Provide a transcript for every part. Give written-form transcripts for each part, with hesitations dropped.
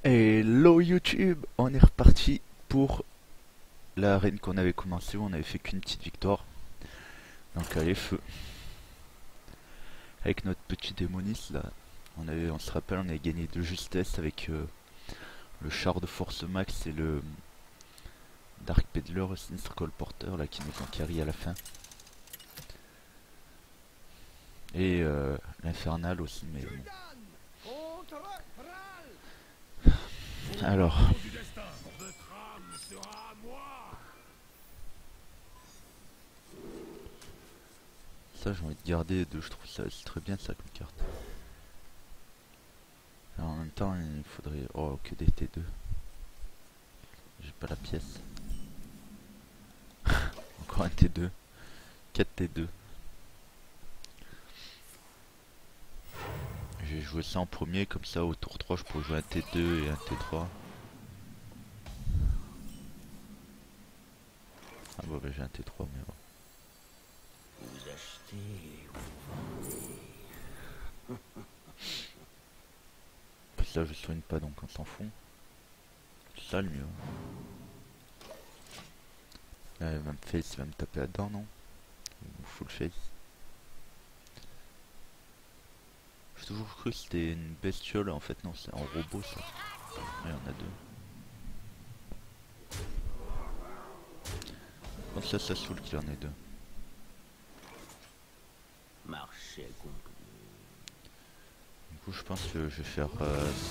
Hello YouTube, on est reparti pour l'arène qu'on avait commencé où on avait fait qu'une petite victoire. Donc allez feu. Avec notre petit démoniste là, on se rappelle, on avait gagné de justesse avec le char de force max et le Dark Peddler, Sinistre Colporteur là qui nous ont carry à la fin. Et l'infernal aussi mais bon. Alors, ça j'ai envie de garder deux, je trouve ça c'est très bien ça comme carte. Alors, en même temps il faudrait... Oh que des T2. J'ai pas la pièce. Encore un T2. 4 T2. J'ai joué ça en premier, comme ça au tour 3 je pourrais jouer un T2 et un T3. Ah bah, j'ai un T3 mais bon. Vous achetez, vous vendez. Là je soigne pas donc on s'en fout. C'est ça le mieux. Là il va me face, il va me taper là-dedans non? Ou full face. J'ai toujours cru que c'était une bestiole, en fait non c'est un robot ça. Ouais, on a deux. Bon ça saoule qu'il en ait deux. Marché accompli. Du coup je pense que je vais faire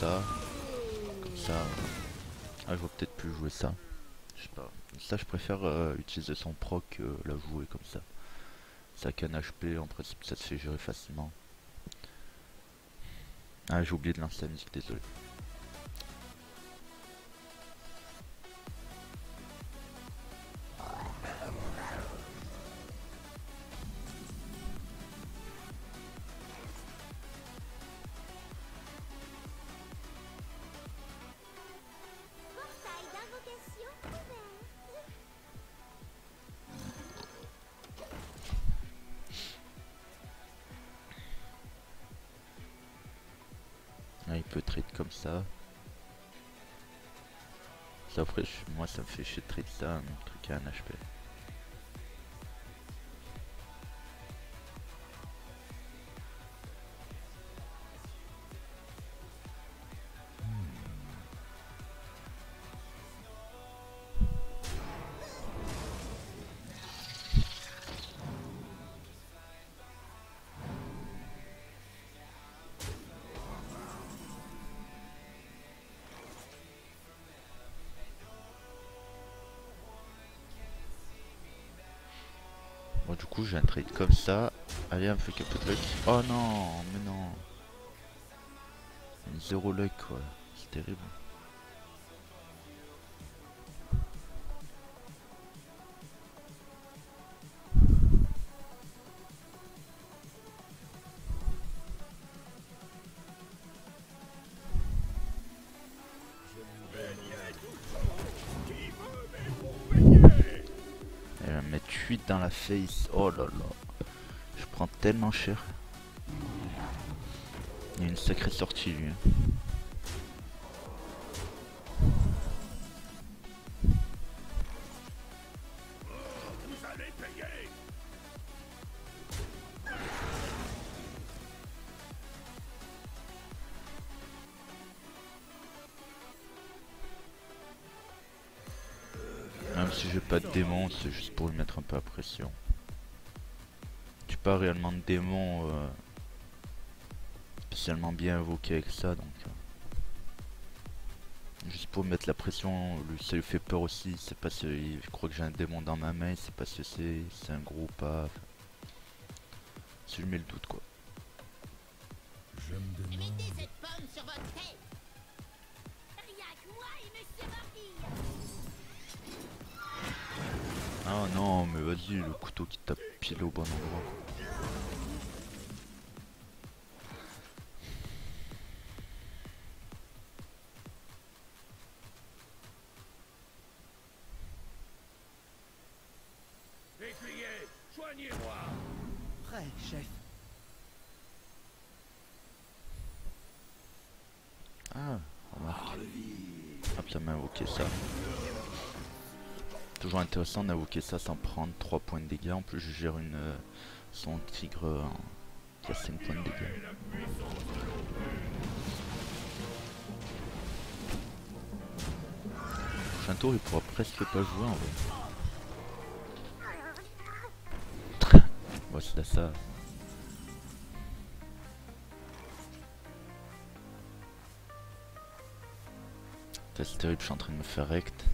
ça. Comme ça. Ah je vais peut-être plus jouer ça. Je sais pas. Ça je préfère utiliser son proc la jouer comme ça. Ça qu'un HP en principe ça se fait gérer facilement. Ah j'ai oublié de lancer la musique, désolé. Portail d'invocation ouvert. Ah, il peut trade comme ça. Ça après moi ça me fait chier de trade ça, un truc à un HP. Bon du coup j'ai un trade comme ça. Allez un peu capot de luck. Oh non, mais non. Une zéro luck quoi. C'est terrible. Elle va me mettre 8 dans la face. Oh là là. Je prends tellement cher. Il y a une sacrée sortie lui. Même si j'ai pas de démon, c'est juste pour lui mettre un peu la pression. J'ai pas réellement de démon spécialement bien invoqué avec ça donc. Juste pour mettre la pression, lui, ça lui fait peur aussi, c'est pas si il croit que j'ai un démon dans ma main, c'est pas si c'est un gros ou pas. Si je mets le doute quoi. Je me demande. Mettez cette pomme sur votre tête. Rien que moi et Monsieur Mordille. Ah non mais vas-y le couteau qui tape pile au bon endroit. Écuyers, soignez-moi. Prêt, chef. Ah, remarque. Par le Hop, ça m'a invoqué ça. Toujours intéressant d'invoquer ça sans prendre 3 points de dégâts. En plus, je gère une son tigre qui a 5 points de dégâts. Prochain tour, il pourra presque pas jouer en vrai. Bon, c'est là ça. C'est terrible, je suis en train de me faire rect.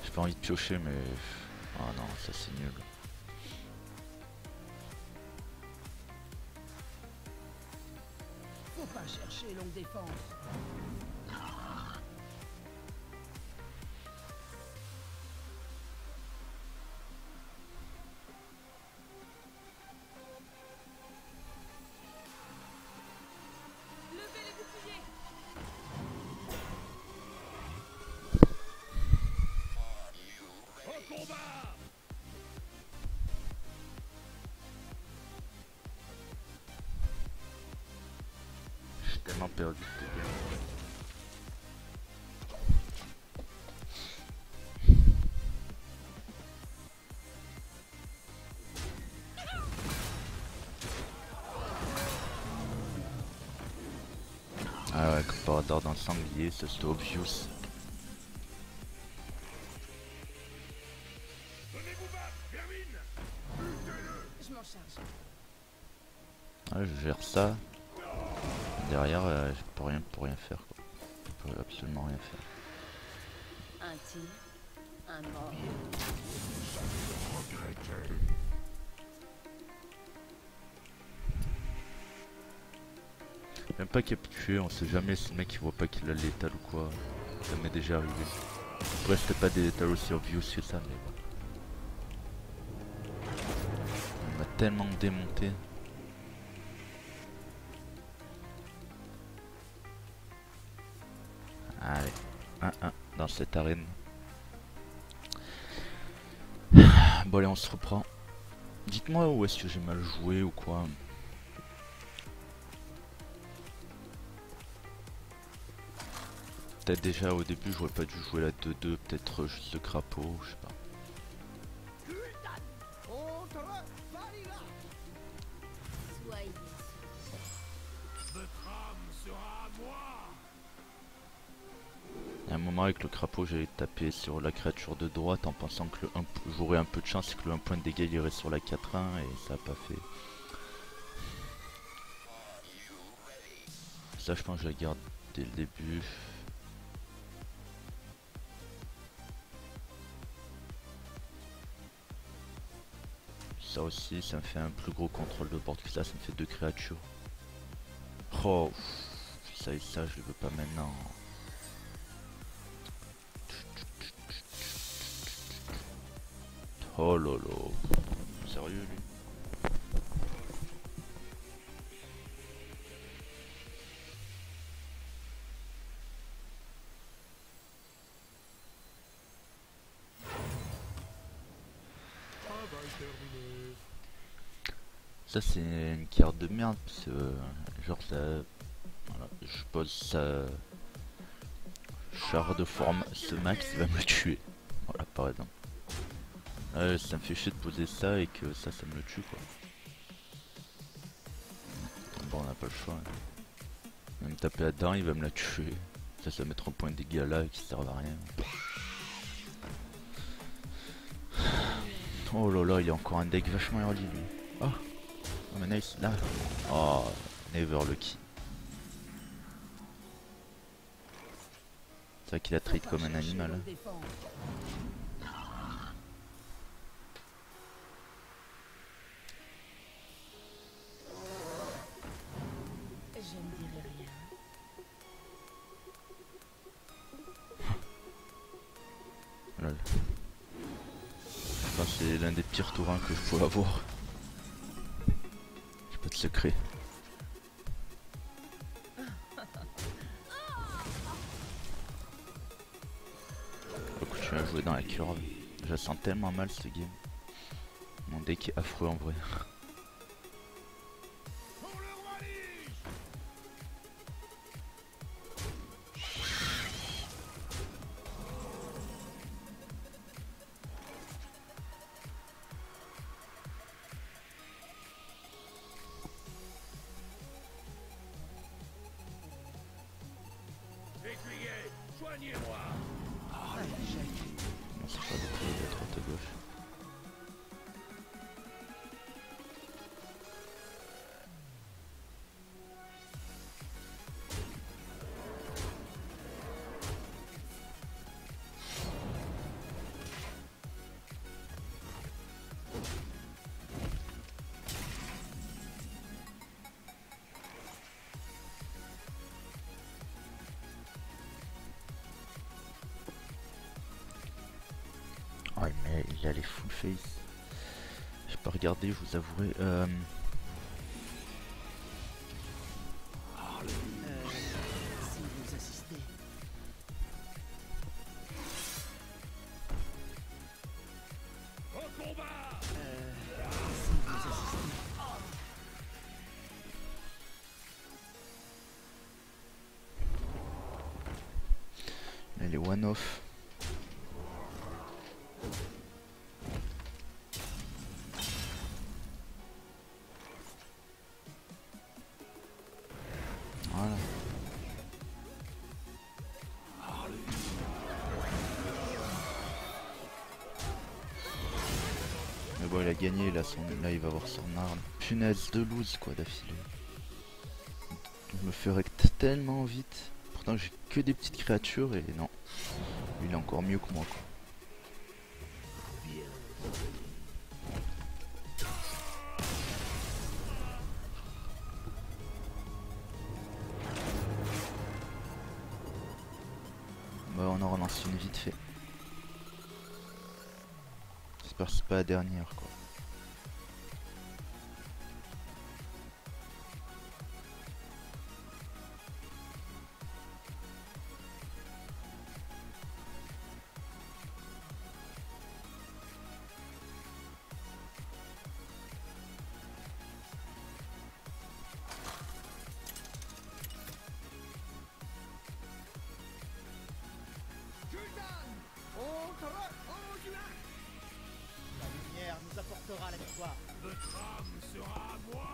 J'ai pas envie de piocher, mais... Oh non, ça c'est nul. Faut pas chercher longue défense. Levez les boucliers. Au combat! J'ai tellement perdu de dégâts. Ah ouais, comme par hasard dans le sanglier, ça c'est obvious. Donnez-vous battre, vermine! Je m'en charge. Ah, je gère ça. Derrière, je peux rien faire quoi. Je peux absolument rien faire. Un tir, un mort. Même pas capturé, on sait jamais si le mec il voit pas qu'il a létal ou quoi. Ça m'est déjà arrivé. Après c'était pas des létals aussi obvious que ça, mais bon. On m'a tellement démonté. Allez, 1-1 dans cette arène. Bon allez, on se reprend. Dites-moi où est-ce que j'ai mal joué ou quoi. Peut-être déjà au début j'aurais pas dû jouer la 2-2, peut-être juste le crapaud, je sais pas. Soyez. Votre âme sera à moi! Il y a un moment avec le crapaud j'allais taper sur la créature de droite en pensant que j'aurais un peu de chance et que le 1 point de dégâts il irait sur la 4-1 et ça a pas fait. Ça je pense que je la garde dès le début. Ça aussi, ça me fait un plus gros contrôle de board que ça me fait 2 créatures. Oh, ça et ça, je le veux pas maintenant. Oh lolo. Sérieux lui? Travail terminé. Ça c'est une carte de merde parce que genre ça... Voilà, je pose ça... Char de forme, ce max il va me tuer. Voilà par exemple. Ça me fait chier de poser ça et que ça me le tue quoi. Bon on n'a pas le choix. Hein. Il va me taper là-dedans, il va me la tuer. Ça va mettre un point de dégâts là qui servent à rien. Oh là là, il y a encore un deck vachement early lui. Oh, oh mais nice, là. Oh, never lucky. C'est vrai qu'il a trade comme un animal. Hein. Je ne dirai rien. Lol. Enfin, c'est l'un des pires tours que je pouvais avoir. J'ai pas de secret. On va continuer à jouer dans la curve. Je la sens tellement mal ce game. Mon deck est affreux en vrai. Pour le roi Lich! Soignez-moi. Prêt, chef. Non, c'est pas de droite à gauche. Ouais, mais il a les full face. J'ai pas regardé, je vous avouerai. Si vous assistez. Au combat. Si vous assistez. Elle est one off. Voilà. Mais bon, il a gagné, là, là il va avoir son arme. Punaise de loose quoi d'affilée. Je me fais rect tellement vite. Pourtant j'ai que des petites créatures et non. Lui, il est encore mieux que moi quoi. Bah on en relance une vite fait. J'espère que c'est pas la dernière quoi. La lumière nous apportera la victoire. Votre âme sera à moi.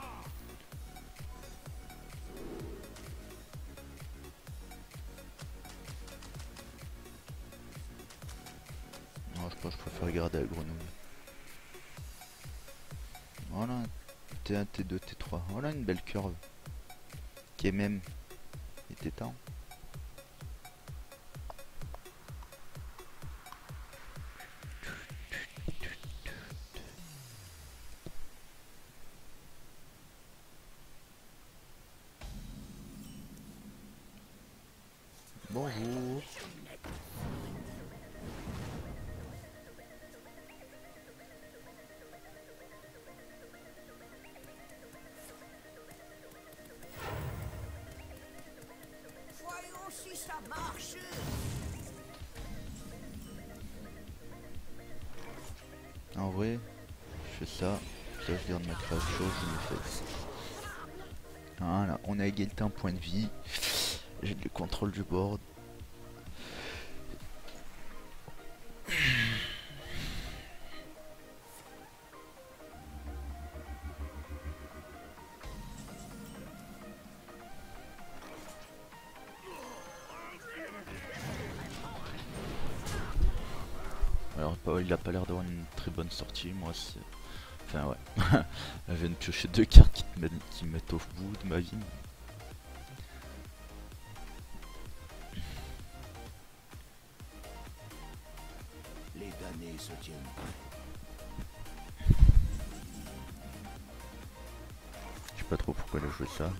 Non, je pense que je préfère garder la grenouille. Voilà, T1, T2, T3. Voilà une belle curve. Qui est même. Il était temps. Bonjour. Voyons si ça marche. En vrai, je fais ça. Là, je garde ma créature, je me fais. Voilà, on a égalité un point de vie. J'ai le contrôle du board. Alors, il a pas l'air d'avoir une très bonne sortie. Moi, c'est. Enfin, ouais. Elle vient de piocher deux cartes qui me mettent au bout de ma vie. Les damnés se tiennent prêts. Je sais pas trop pourquoi elle a joué ça.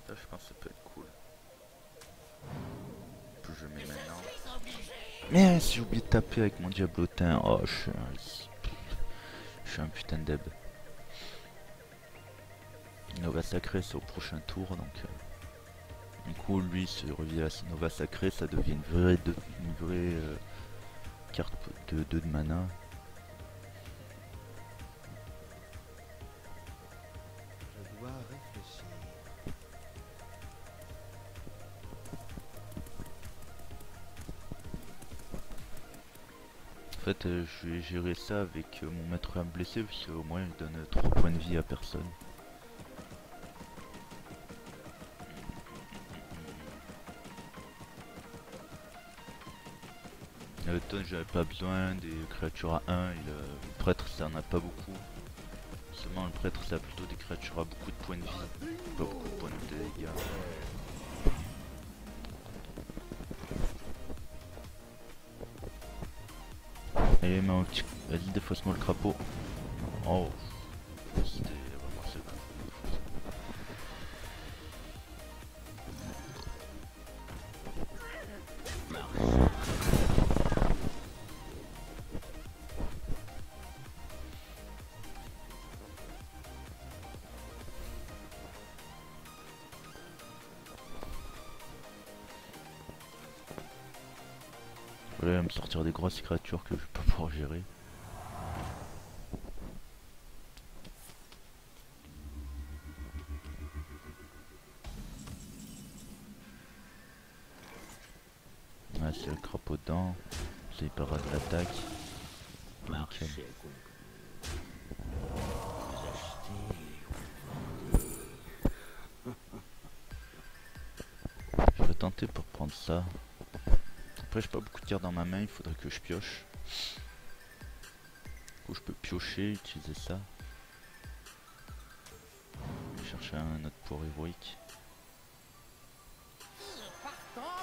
Ça, je pense que ça peut être cool. Que je mets maintenant. Mais si j'ai oublié de taper avec mon diablotin. Oh, je suis un putain de deb. Nova Sacré, c'est au prochain tour, donc. Du coup, lui se revient à sa Nova Sacré, ça devient une vraie carte de mana. Je dois réfléchir. fait, je vais gérer ça avec mon maître âme blessé, parce qu'au moins il donne 3 points de vie à personne. Ton, j'avais pas besoin des créatures à 1, et le prêtre ça en a pas beaucoup. Seulement le prêtre ça a plutôt des créatures à beaucoup de points de vie, pas beaucoup de points de dégâts. Allez, mais un petit... Vas-y, défausse-moi le crapaud. Oh, c'était vraiment ça. Voilà, il va me sortir des grosses créatures que je vais pas pouvoir gérer. Ouais, c'est le crapaud dedans. Ça, il paiera de l'attaque. Nickel. Je vais tenter pour prendre ça. Après, j'ai pas beaucoup de cartes dans ma main, il faudrait que je pioche. Du coup, je peux piocher, utiliser ça. Je vais chercher un autre pouvoir héroïque.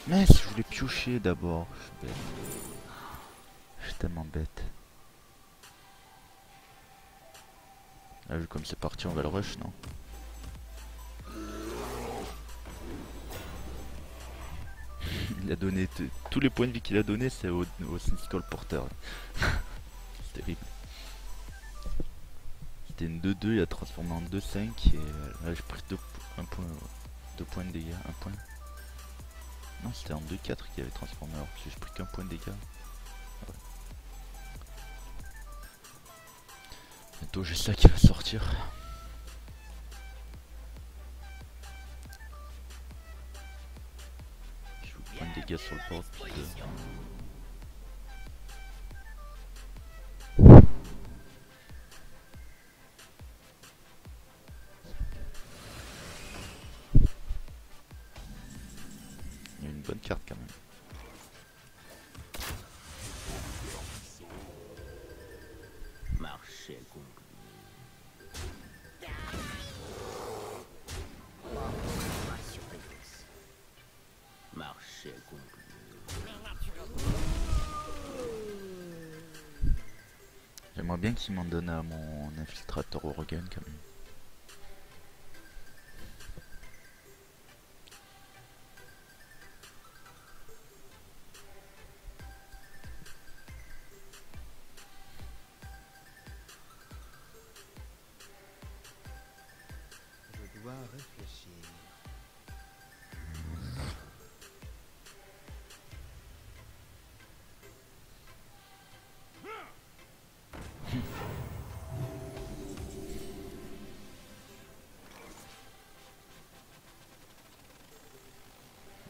Mais si je voulais piocher d'abord, je suis bête. Je suis tellement bête. Là, vu comme c'est parti, on va le rush, non? Il a donné tous les points de vie qu'il a donné, c'est au Skull Porter. C'est terrible. C'était une 2-2, il a transformé en 2-5 et là j'ai pris 2 points de dégâts. 1 point. Non, c'était en 2-4 qu'il avait transformé alors que j'ai pris qu'un point de dégâts. Ouais. Bientôt j'ai ça qui va sortir. Je vous point de dégâts sur le board plus 2. Il y a une bonne carte quand même. Marché conclu. Marché conclu. J'aimerais bien qu'il m'en donne à mon infiltrateur Organ quand même. Je dois réfléchir.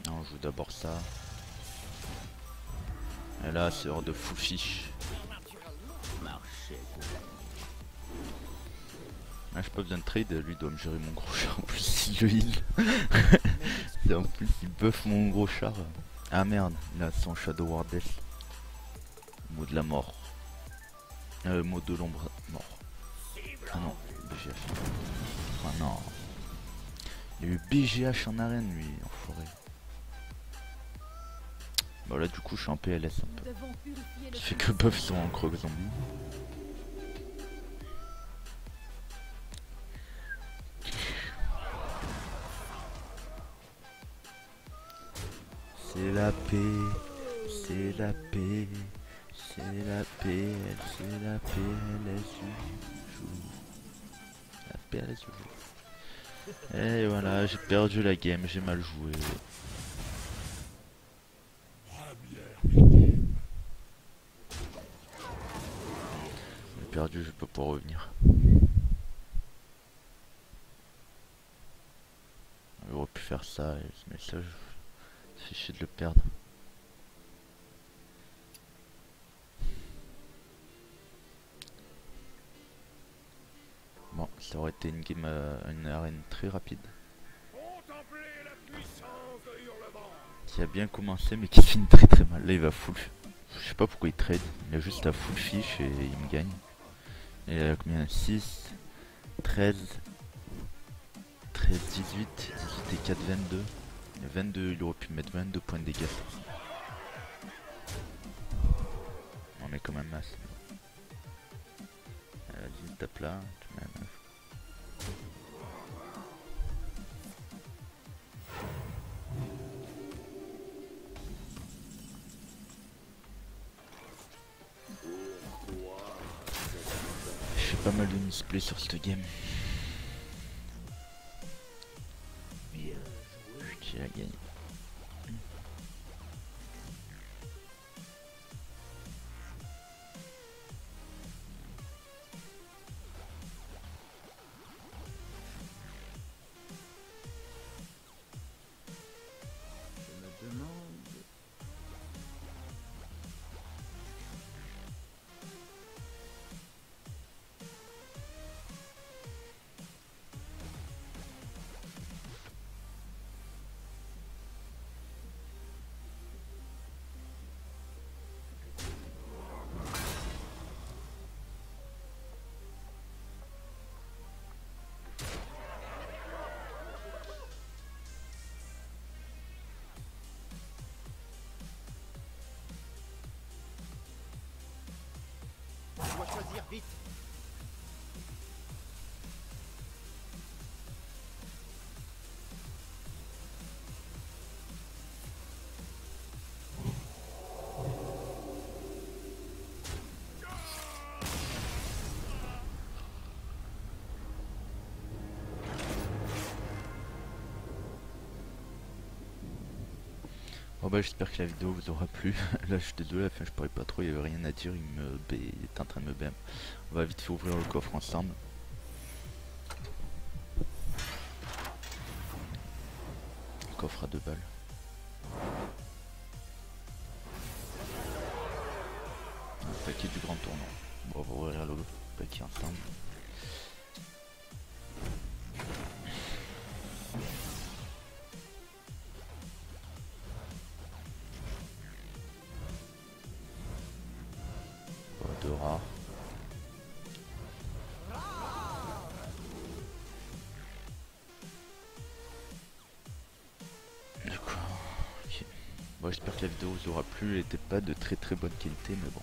Non, on joue d'abord ça. Et là, c'est hors de full fiche. Marché conclu. Ah, j'ai pas besoin de trade, lui doit me gérer mon gros char. En plus, il le heal. Et en plus, il buff mon gros char. Ah merde, il a son Shadow War Death. Mot de la mort. Mot de l'ombre mort. Ah non, BGH. Ah non. Il y a eu BGH en arène, lui, enfoiré. Bon, là, du coup, je suis en PLS un peu. Qui fait que buff son croc zombie. C'est la paix, c'est la paix, c'est la paix, c'est la paix, elle joue. La paix, elle joue. Et voilà, j'ai perdu la game, j'ai mal joué. J'ai perdu, je peux pas revenir. J'aurais pu faire ça, mais ça, ça fait chier de le perdre. Bon, ça aurait été une game, une arène très rapide. Contemplez la puissance de Hurlement. Qui a bien commencé mais qui finit très très mal. Là il va full. Je sais pas pourquoi il trade. Il a juste à full fiche et il me gagne. Et il a combien? 6, 13, 13, 18, 18 et 4, 22. Et 22, il aurait pu mettre 22 points de dégâts. On est quand même masse. Vas-y, tape là. Tu mets un 9. Je fais pas mal de misplay sur cette game. J'ai la gagne. Je me demande... Je dois choisir vite. Bon bah j'espère que la vidéo vous aura plu. Là je suis désolé, enfin je pourrais pas trop, il y avait rien à dire, il était en train de me BM. On va vite fait ouvrir le coffre ensemble. Le coffre à 2 balles. Un paquet du grand tournoi. Bon on va ouvrir le paquet ensemble. De rare. D'accord. Ok. Bon, j'espère que la vidéo vous aura plu. Elle n'était pas de très très bonne qualité, mais bon.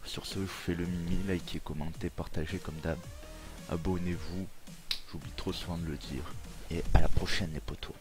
Sur ce, je vous fais le mimi, likez, commentez, partagez comme d'hab. Abonnez-vous. J'oublie trop souvent de le dire. Et à la prochaine les potos.